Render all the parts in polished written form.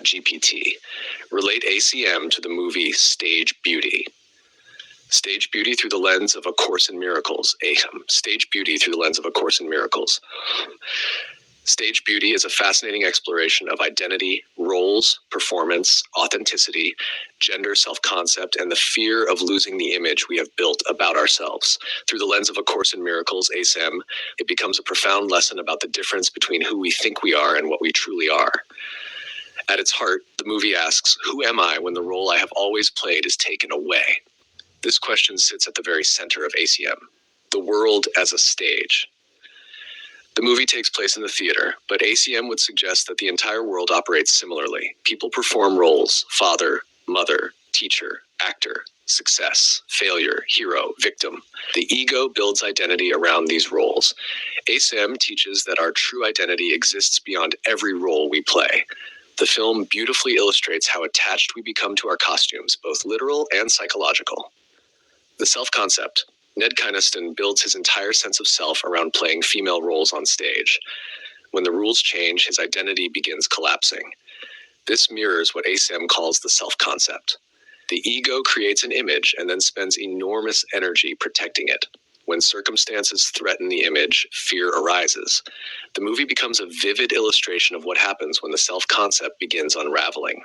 ChatGPT. Relate ACM to the movie Stage Beauty. Stage Beauty through the lens of A Course in Miracles. ACIM. Stage Beauty through the lens of A Course in Miracles. Stage Beauty is a fascinating exploration of identity, roles, performance, authenticity, gender, self-concept, and the fear of losing the image we have built about ourselves. Through the lens of A Course in Miracles, ACIM, it becomes a profound lesson about the difference between who we think we are and what we truly are. At its heart, the movie asks, who am I when the role I have always played is taken away? This question sits at the very center of ACM, the world as a stage. The movie takes place in the theater, but ACM would suggest that the entire world operates similarly. People perform roles: father, mother, teacher, actor, success, failure, hero, victim. The ego builds identity around these roles. ACM teaches that our true identity exists beyond every role we play. The film beautifully illustrates how attached we become to our costumes, both literal and psychological. The self-concept. Ned Kynaston builds his entire sense of self around playing female roles on stage. When the rules change, his identity begins collapsing. This mirrors what ACIM calls the self-concept. The ego creates an image and then spends enormous energy protecting it. When circumstances threaten the image, fear arises. The movie becomes a vivid illustration of what happens when the self-concept begins unraveling.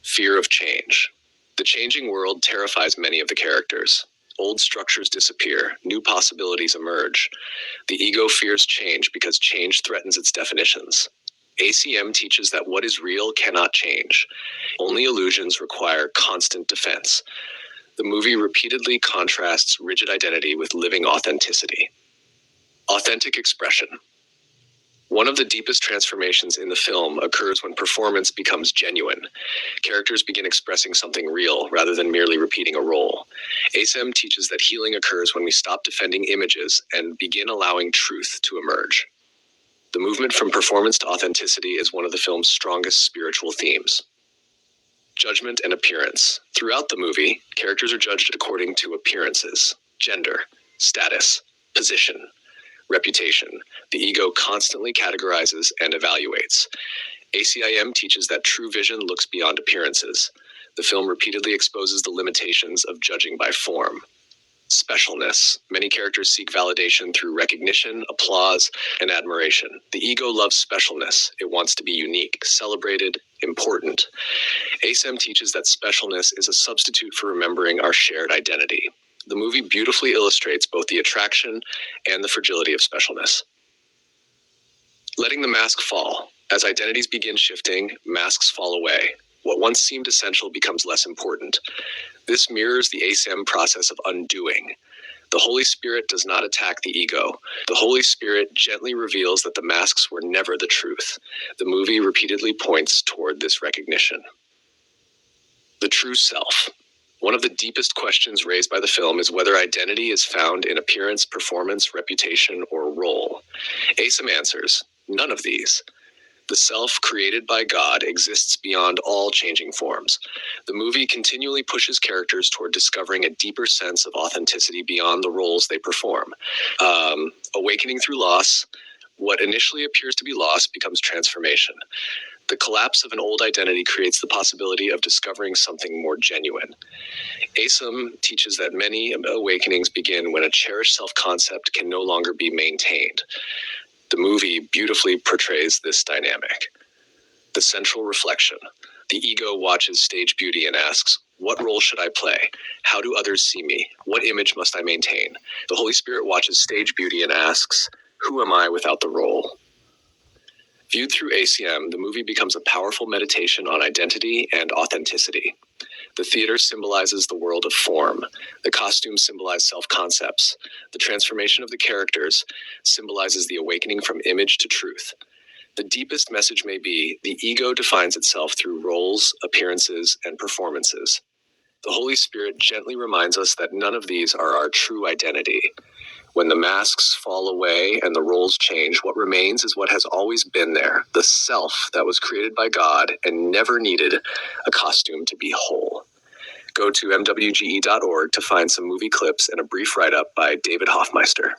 Fear of change. The changing world terrifies many of the characters. Old structures disappear, new possibilities emerge. The ego fears change because change threatens its definitions. ACM teaches that what is real cannot change. Only illusions require constant defense. The movie repeatedly contrasts rigid identity with living authenticity. Authentic expression. One of the deepest transformations in the film occurs when performance becomes genuine. Characters begin expressing something real rather than merely repeating a role. ACIM teaches that healing occurs when we stop defending images and begin allowing truth to emerge. The movement from performance to authenticity is one of the film's strongest spiritual themes. Judgment and appearance. Throughout the movie, characters are judged according to appearances, gender, status, position, reputation. The ego constantly categorizes and evaluates. ACIM teaches that true vision looks beyond appearances. The film repeatedly exposes the limitations of judging by form. Specialness. Many characters seek validation through recognition, applause, and admiration. The ego loves specialness. It wants to be unique, celebrated, important. ACIM teaches that specialness is a substitute for remembering our shared identity. The movie beautifully illustrates both the attraction and the fragility of specialness. Letting the mask fall. As identities begin shifting, masks fall away. What once seemed essential becomes less important. This mirrors the ACIM process of undoing. The Holy Spirit does not attack the ego. The Holy Spirit gently reveals that the masks were never the truth. The movie repeatedly points toward this recognition. The true self. One of the deepest questions raised by the film is whether identity is found in appearance, performance, reputation, or role. ACIM answers, none of these. The self created by God exists beyond all changing forms. The movie continually pushes characters toward discovering a deeper sense of authenticity beyond the roles they perform. Awakening through loss, what initially appears to be loss becomes transformation. The collapse of an old identity creates the possibility of discovering something more genuine. ACIM teaches that many awakenings begin when a cherished self-concept can no longer be maintained. The movie beautifully portrays this dynamic. The central reflection. The ego watches Stage Beauty and asks, what role should I play? How do others see me? What image must I maintain? The Holy Spirit watches Stage Beauty and asks, who am I without the role? Viewed through ACM, the movie becomes a powerful meditation on identity and authenticity. The theater symbolizes the world of form. The costumes symbolize self-concepts. The transformation of the characters symbolizes the awakening from image to truth. The deepest message may be, the ego defines itself through roles, appearances, and performances. The Holy Spirit gently reminds us that none of these are our true identity. When the masks fall away and the roles change, what remains is what has always been there, the self that was created by God and never needed a costume to be whole. Go to mwge.org to find some movie clips and a brief write-up by David Hoffmeister.